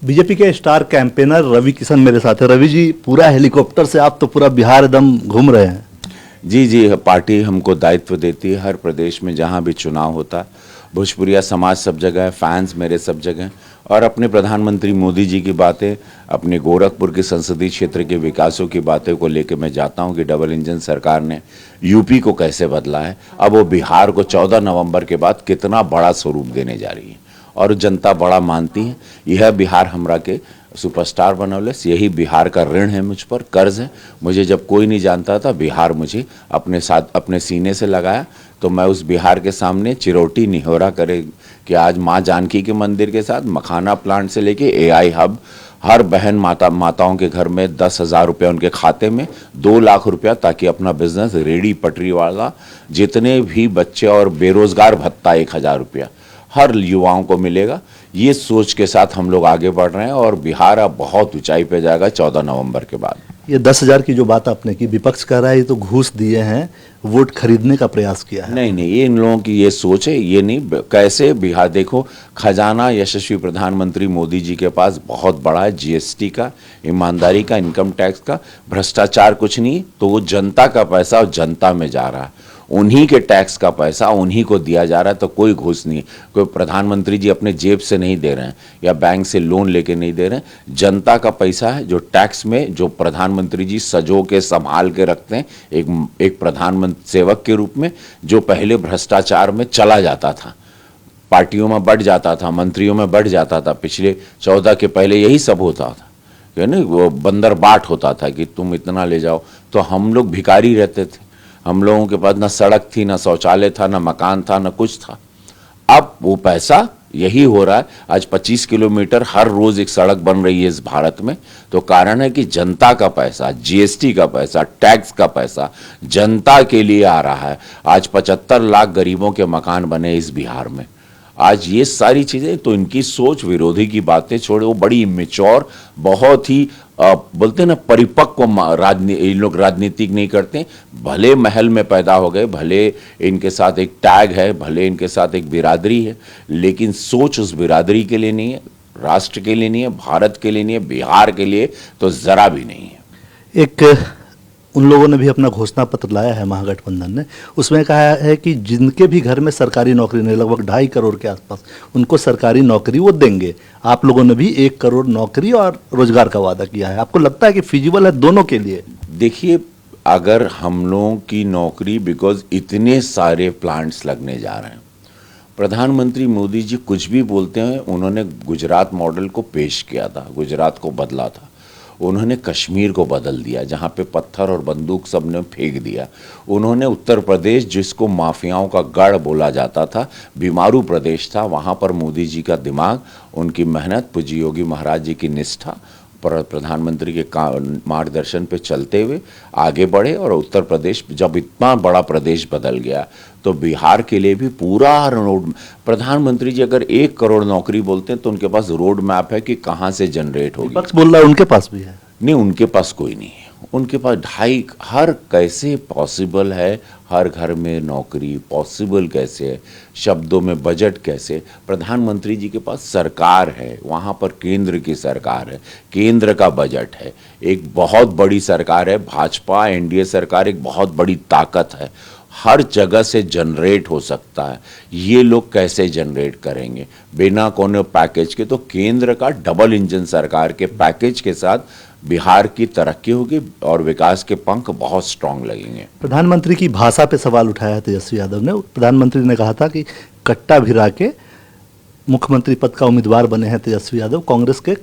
BJP के star campaigner Ravi Kishan मेरे साथ है। रवि जी, पूरा हेलीकॉप्टर से आप तो पूरा बिहार एकदम घूम रहे हैं। जी जी, पार्टी हमको दायित्व देती है हर प्रदेश में जहाँ भी चुनाव होता है। भोजपुरिया समाज सब जगह है, फैंस मेरे सब जगह हैं। और अपने प्रधानमंत्री मोदी जी की बातें, अपने गोरखपुर के संसदीय क्षेत्र के विकासों की बातें को लेकर मैं जाता हूँ कि डबल इंजन सरकार ने यूपी को कैसे बदला है। अब वो बिहार को 14 नवंबर के बाद कितना बड़ा स्वरूप देने जा रही है और जनता बड़ा मानती है। यह बिहार हमरा के सुपरस्टार बनौलेस, यही बिहार का ऋण है, मुझ पर कर्ज है। मुझे जब कोई नहीं जानता था, बिहार मुझे अपने साथ अपने सीने से लगाया, तो मैं उस बिहार के सामने चिरौटी निहोरा करे कि आज माँ जानकी के मंदिर के साथ मखाना प्लांट से लेके एआई हब, हर बहन माताओं के घर में 10,000 रुपया उनके खाते में, 2 लाख रुपया, ताकि अपना बिजनेस रेडी पटरी वाला, जितने भी बच्चे और बेरोजगार भत्ता 1,000 रुपया हर युवाओं को मिलेगा। ये सोच के साथ हम लोग आगे बढ़ रहे हैं और बिहार अब बहुत ऊंचाई पे जाएगा 14 नवंबर के बाद। ये 10,000 की जो बात आपने की, विपक्ष कह रहा है ये तो घूस दिए हैं, वोट खरीदने का प्रयास किया है। नहीं नहीं, ये इन लोगों की ये सोच है। ये नहीं, कैसे बिहार देखो, खजाना यशस्वी प्रधानमंत्री मोदी जी के पास बहुत बड़ा है, जीएसटी का, ईमानदारी का, इनकम टैक्स का, भ्रष्टाचार कुछ नहीं। तो वो जनता का पैसा और जनता में जा रहा है, उन्हीं के टैक्स का पैसा उन्हीं को दिया जा रहा है। तो कोई घूस नहीं, कोई प्रधानमंत्री जी अपने जेब से नहीं दे रहे हैं या बैंक से लोन लेके नहीं दे रहे हैं। जनता का पैसा है जो टैक्स में, जो प्रधानमंत्री जी सजो के संभाल के रखते हैं एक प्रधानमंत्री सेवक के रूप में, जो पहले भ्रष्टाचार में चला जाता था, पार्टियों में बढ़ जाता था, मंत्रियों में बढ़ जाता था। पिछले 14 के पहले यही सब होता था, ना, वो बंदर बाट होता था कि तुम इतना ले जाओ। तो हम लोग भिखारी रहते थे, हम लोगों के पास ना सड़क थी, ना शौचालय था, ना मकान था, ना कुछ था। अब वो पैसा यही हो रहा है। आज 25 किलोमीटर हर रोज एक सड़क बन रही है इस भारत में। तो कारण है कि जनता का पैसा, जीएसटी का पैसा, टैक्स का पैसा जनता के लिए आ रहा है। आज 75 लाख गरीबों के मकान बने इस बिहार में। आज ये सारी चीजें, तो इनकी सोच विरोधी की बातें छोड़े, वो बड़ी इमेच्योर, बहुत ही बोलते हैं ना, परिपक्व इन लोग राजनीतिक नहीं करते। भले महल में पैदा हो गए, भले इनके साथ एक टैग है, भले इनके साथ एक बिरादरी है, लेकिन सोच उस बिरादरी के लिए नहीं है, राष्ट्र के लिए नहीं है, भारत के लिए नहीं है, बिहार के लिए तो जरा भी नहीं है। एक उन लोगों ने भी अपना घोषणा पत्र लाया है, महागठबंधन ने, उसमें कहा है कि जिनके भी घर में सरकारी नौकरी नहीं, लगभग 2.5 करोड़ के आसपास, उनको सरकारी नौकरी वो देंगे। आप लोगों ने भी 1 करोड़ नौकरी और रोजगार का वादा किया है। आपको लगता है कि फिजिबल है दोनों के लिए? देखिए, अगर हम लोगों की नौकरी, बिकॉज इतने सारे प्लांट्स लगने जा रहे हैं, प्रधानमंत्री मोदी जी कुछ भी बोलते हैं, उन्होंने गुजरात मॉडल को पेश किया था, गुजरात को बदला था। उन्होंने कश्मीर को बदल दिया, जहाँ पे पत्थर और बंदूक सब ने फेंक दिया। उन्होंने उत्तर प्रदेश, जिसको माफियाओं का गढ़ बोला जाता था, बीमारू प्रदेश था, वहाँ पर मोदी जी का दिमाग, उनकी मेहनत, पूज्य योगी महाराज जी की निष्ठा, प्रधानमंत्री के मार्गदर्शन पे चलते हुए आगे बढ़े। और उत्तर प्रदेश जब इतना बड़ा प्रदेश बदल गया, तो बिहार के लिए भी पूरा रोड, प्रधानमंत्री जी अगर 1 करोड़ नौकरी बोलते हैं तो उनके पास रोड मैप है कि कहाँ से जनरेट होगी। विपक्ष बोल रहा है उनके पास भी है। नहीं, उनके पास कोई नहीं है। उनके पास 2.5, हर कैसे पॉसिबल है, हर घर में नौकरी पॉसिबल कैसे है, शब्दों में बजट कैसे। प्रधानमंत्री जी के पास सरकार है, वहाँ पर केंद्र की सरकार है, केंद्र का बजट है, एक बहुत बड़ी सरकार है। भाजपा एनडीए सरकार एक बहुत बड़ी ताकत है, हर जगह से जनरेट हो सकता है। ये लोग कैसे जनरेट करेंगे बिना कोनो पैकेज के? तो केंद्र का डबल इंजन सरकार के पैकेज के साथ बिहार की तरक्की होगी और विकास के पंख बहुत स्ट्रांग लगेंगे। प्रधानमंत्री की भाषा पे सवाल उठाया है तेजस्वी यादव ने। प्रधानमंत्री ने कहा था कि कट्टा भिरा के मुख्यमंत्री पद का उम्मीदवार बने हैं तेजस्वी यादव, कांग्रेस के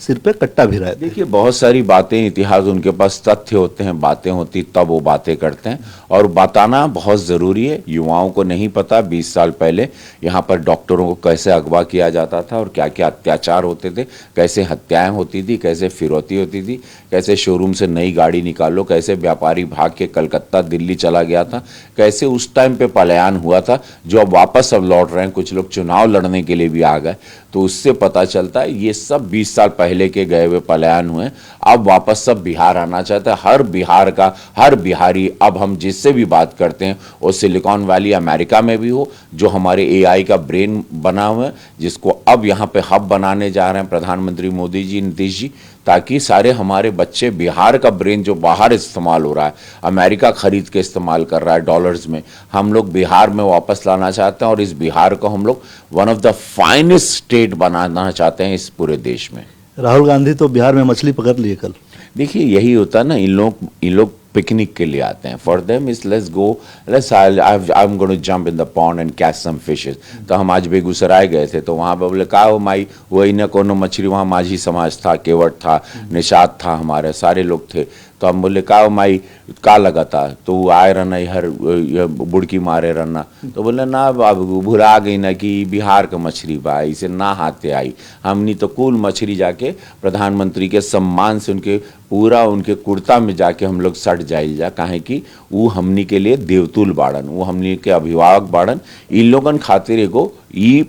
सिर पे कट्टा भिरा है। देखिए, बहुत सारी बातें, इतिहास, उनके पास तथ्य होते हैं, बातें होती तब वो बातें करते हैं, और बताना बहुत ज़रूरी है। युवाओं को नहीं पता 20 साल पहले यहाँ पर डॉक्टरों को कैसे अगवा किया जाता था और क्या क्या अत्याचार होते थे, कैसे हत्याएं होती थी, कैसे फिरौती होती थी, कैसे शोरूम से नई गाड़ी निकालो, कैसे व्यापारी भाग के कलकत्ता दिल्ली चला गया था, कैसे उस टाइम पे पलायन हुआ था, जो अब वापस अब लौट रहे हैं। कुछ लोग चुनाव लड़ने के लिए भी आ गए। तो उससे पता चलता है ये सब 20 साल पहले पहले के गए हुए पलायन हुए, अब वापस सब बिहार आना चाहता है। हर बिहार का हर बिहारी, अब हम जिससे भी बात करते हैं वो सिलिकॉन वैली अमेरिका में भी हो, जो हमारे एआई का ब्रेन बना हुआ है, जिसको अब यहाँ पे हब बनाने जा रहे हैं प्रधानमंत्री मोदी जी, नीतीश जी, ताकि सारे हमारे बच्चे बिहार का ब्रेन जो बाहर इस्तेमाल हो रहा है, अमेरिका खरीद के इस्तेमाल कर रहा है डॉलर्स में, हम लोग बिहार में वापस लाना चाहते हैं और इस बिहार को हम लोग one of the finest state बनाना चाहते हैं इस पूरे देश में। राहुल गांधी तो बिहार में मछली पकड़ लिए कल। देखिए यही होता है ना, इन लोग पिकनिक के लिए आते हैं। For them is let's go, let's I am going to jump in the pond and catch some fishes. तो हम आज बेगूसराय गए थे, तो वहाँ पे बोले का हो माई, वही न कोनो मछली, वहाँ माझी समाज था, केवट था, निषाद था, हमारे सारे लोग थे। तो हम बोले का हो माई का लगा था, तो वो आए रहना हर बुड़की मारे रहना। तो बोले ना बाबू भुला गई ना कि बिहार का मछली बा, इसे ना हाथे आई। हमनी तो कुल मछली जाके प्रधानमंत्री के सम्मान से उनके पूरा उनके कुर्ता में जाके हम लोग सट जाइल जा, काहे कि वो हमनी के लिए देवतुल बाड़न, वो हमनी के अभिभावक बाड़न। इन लोगन खातिर एगो ई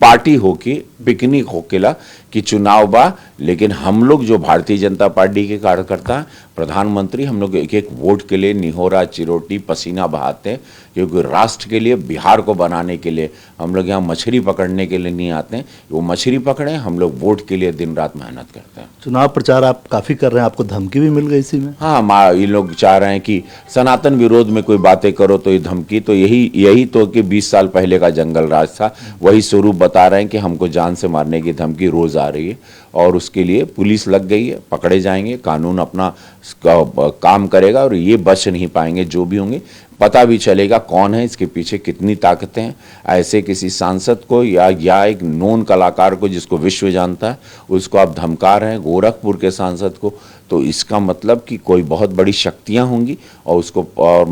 पार्टी होके पिकनिक होकेला कि चुनाव बा, लेकिन हम लोग जो भारतीय जनता पार्टी के कार्यकर्ता हैं, प्रधानमंत्री, हम लोग एक एक वोट के लिए निहोरा चिरोटी पसीना बहाते हैं, क्योंकि राष्ट्र के लिए, बिहार को बनाने के लिए हम लोग यहाँ मछली पकड़ने के लिए नहीं आते हैं। वो मछली पकड़े, हम लोग वोट के लिए दिन रात मेहनत करते हैं। चुनाव प्रचार आप काफी कर रहे हैं, आपको धमकी भी मिल गई इसी में? हाँ, ये लोग चाह रहे हैं कि सनातन विरोध में कोई बातें करो तो ये धमकी, तो यही तो कि 20 साल पहले का जंगल राज था, वही स्वरूप बता रहे हैं कि हमको जान से मारने की धमकी रोज आ रही है। और उसके लिए पुलिस लग गई है, पकड़े जाएंगे, कानून अपना काम करेगा और ये बच नहीं पाएंगे। जो भी होंगे पता भी चलेगा कौन है, इसके पीछे कितनी ताकतें हैं। ऐसे किसी सांसद को या एक नोन कलाकार को जिसको विश्व जानता है, उसको आप धमका रहे हैं, गोरखपुर के सांसद को, तो इसका मतलब कि कोई बहुत बड़ी शक्तियां होंगी। और उसको, और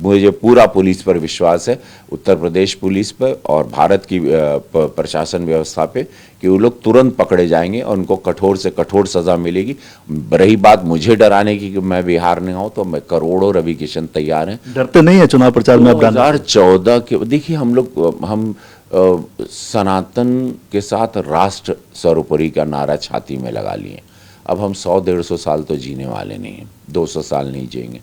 मुझे पूरा पुलिस पर विश्वास है, उत्तर प्रदेश पुलिस पर और भारत की प्रशासन व्यवस्था पे, कि वो लोग तुरंत पकड़े जाएंगे और उनको कठोर से कठोर सजा मिलेगी। रही बात मुझे डराने की कि मैं बिहार नहीं हूँ, तो मैं करोड़ों रवि किशन तैयार हैं। डरते नहीं है चुनाव प्रचार में? 2014 के देखिए, हम सनातन के साथ राष्ट्र सर्वोपरि का नारा छाती में लगा लिए। अब हम 100-150 साल तो जीने वाले नहीं हैं, 200 साल नहीं जिएंगे।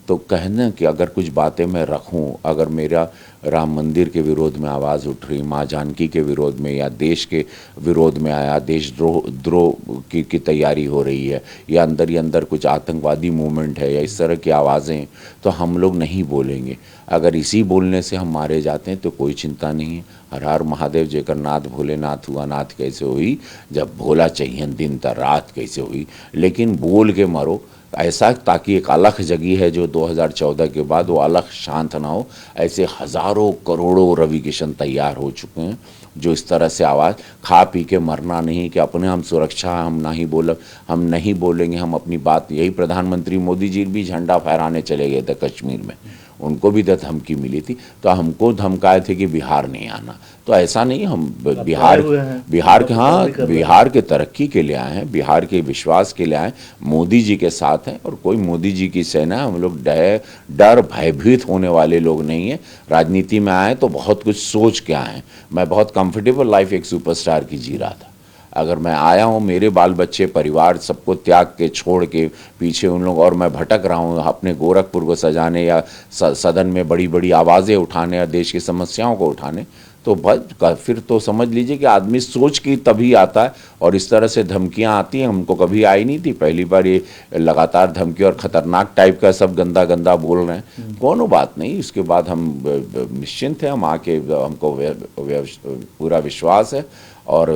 तो कहना कि अगर कुछ बातें मैं रखूं, अगर मेरा राम मंदिर के विरोध में आवाज़ उठ रही, माँ जानकी के विरोध में, या देश के विरोध में आया, देशद्रोह की तैयारी हो रही है, या अंदर ही अंदर कुछ आतंकवादी मूवमेंट है, या इस तरह की आवाज़ें, तो हम लोग नहीं बोलेंगे। अगर इसी बोलने से हम मारे जाते हैं तो कोई चिंता नहीं है। हर हर महादेव जेकर नाथ भोलेनाथ हुआ, नाथ कैसे हुई, जब भोला चाहिए दिन त रात कैसे हुई। लेकिन बोल के मरो ऐसा, ताकि एक अलख जगी है जो 2014 के बाद वो अलख शांत ना हो। ऐसे हजारों करोड़ों रवि किशन तैयार हो चुके हैं जो इस तरह से आवाज़, खा पी के मरना नहीं कि अपने हम सुरक्षा हम नहीं बोलेंगे, हम अपनी बात। यही प्रधानमंत्री मोदी जी भी झंडा फहराने चले गए थे कश्मीर में, उनको भी तो धमकी मिली थी, तो हमको धमकाए थे कि बिहार नहीं आना। तो ऐसा नहीं, हम बिहार के तरक्की के लिए आए हैं, बिहार के विश्वास के लिए आए, मोदी जी के साथ हैं। और कोई मोदी जी की सेना, हम लोग डर भयभीत होने वाले लोग नहीं हैं। राजनीति में आए तो बहुत कुछ सोच के आए हैं। मैं बहुत कंफर्टेबल लाइफ एक सुपरस्टार की जी रहा था। अगर मैं आया हूँ, मेरे बाल बच्चे परिवार सबको त्याग के छोड़ के पीछे उन लोग, और मैं भटक रहा हूँ अपने गोरखपुर को सजाने या सदन में बड़ी बड़ी आवाज़ें उठाने या देश की समस्याओं को उठाने, तो फिर तो समझ लीजिए कि आदमी सोच की तभी आता है। और इस तरह से धमकियाँ आती हैं, हमको कभी आई नहीं थी, पहली बार ये लगातार धमकी और ख़तरनाक टाइप का सब गंदा गंदा बोल रहे हैं। कोनो बात नहीं, इसके बाद हम निश्चिंत हैं, हम आके, हमको पूरा विश्वास है। और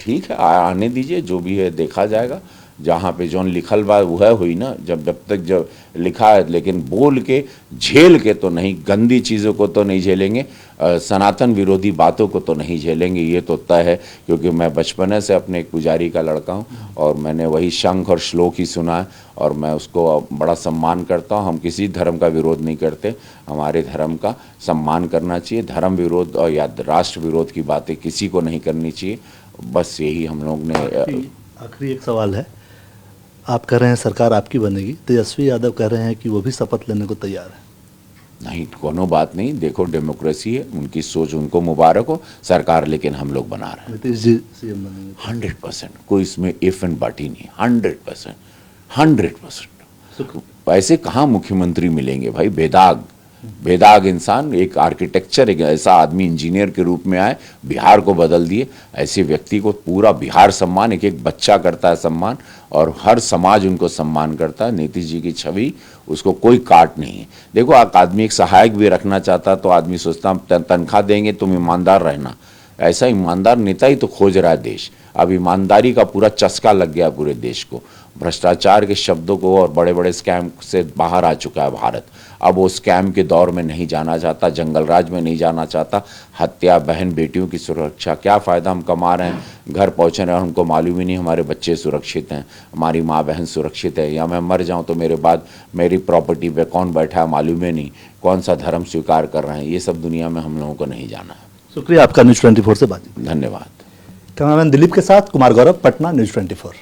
ठीक है, आने दीजिए, जो भी है देखा जाएगा। जहाँ पे जौन लिखल बा वह हुई ना, जब तक लिखा है, लेकिन बोल के झेल के तो नहीं, गंदी चीज़ों को तो नहीं झेलेंगे, सनातन विरोधी बातों को तो नहीं झेलेंगे, ये तो तय है। क्योंकि मैं बचपने से अपने एक पुजारी का लड़का हूँ और मैंने वही शंख और श्लोक ही सुना है और मैं उसको बड़ा सम्मान करता हूँ। हम किसी धर्म का विरोध नहीं करते, हमारे धर्म का सम्मान करना चाहिए। धर्म विरोध और या राष्ट्र विरोध की बातें किसी को नहीं करनी चाहिए। बस यही हम लोग ने। आखिरी एक सवाल है, आप कह रहे हैं सरकार आपकी बनेगी, तेजस्वी यादव कह रहे हैं कि वो भी शपथ लेने को तैयार है। नहीं, कोनो बात नहीं, देखो डेमोक्रेसी है, उनकी सोच, उनको मुबारक हो। सरकार लेकिन हम लोग बना रहे हैं नीतीश जी सीएम बनेंगे 100%, कोई इसमें इफ एंड बट ही नहीं, 100%, 100%। शुक्रिया। ऐसे कहाँ मुख्यमंत्री मिलेंगे भाई, बेदाग बेदाग इंसान, एक आर्किटेक्चर, एक ऐसा आदमी इंजीनियर के रूप में आए, बिहार को बदल दिए। ऐसे व्यक्ति को पूरा बिहार सम्मान, एक एक बच्चा करता है सम्मान, और हर समाज उनको सम्मान करता है। नीतीश जी की छवि, उसको कोई काट नहीं है। देखो, आदमी एक सहायक भी रखना चाहता तो आदमी सोचता तनख्वाह देंगे, तुम ईमानदार रहना। ऐसा ईमानदार नेता ही तो खोज रहा है देश। अब ईमानदारी का पूरा चस्का लग गया पूरे देश को, भ्रष्टाचार के शब्दों को, और बड़े बड़े स्कैम से बाहर आ चुका है भारत। अब वो स्कैम के दौर में नहीं जाना चाहता, जंगल राज में नहीं जाना चाहता। हत्या, बहन बेटियों की सुरक्षा, क्या फ़ायदा, हम कमा रहे हैं, घर पहुँच रहे हैं और हमको मालूम ही नहीं हमारे बच्चे सुरक्षित हैं, हमारी माँ बहन सुरक्षित है, या मैं मर जाऊँ तो मेरे बाद मेरी प्रॉपर्टी पे कौन बैठा है मालूम ही नहीं, कौन सा धर्म स्वीकार कर रहे हैं, ये सब दुनिया में हम लोगों को नहीं जाना है। शुक्रिया आपका न्यूज़ 24 से बातचीत। धन्यवाद। कैमरामैन दिलीप के साथ कुमार गौरव, पटना, न्यूज़ 24।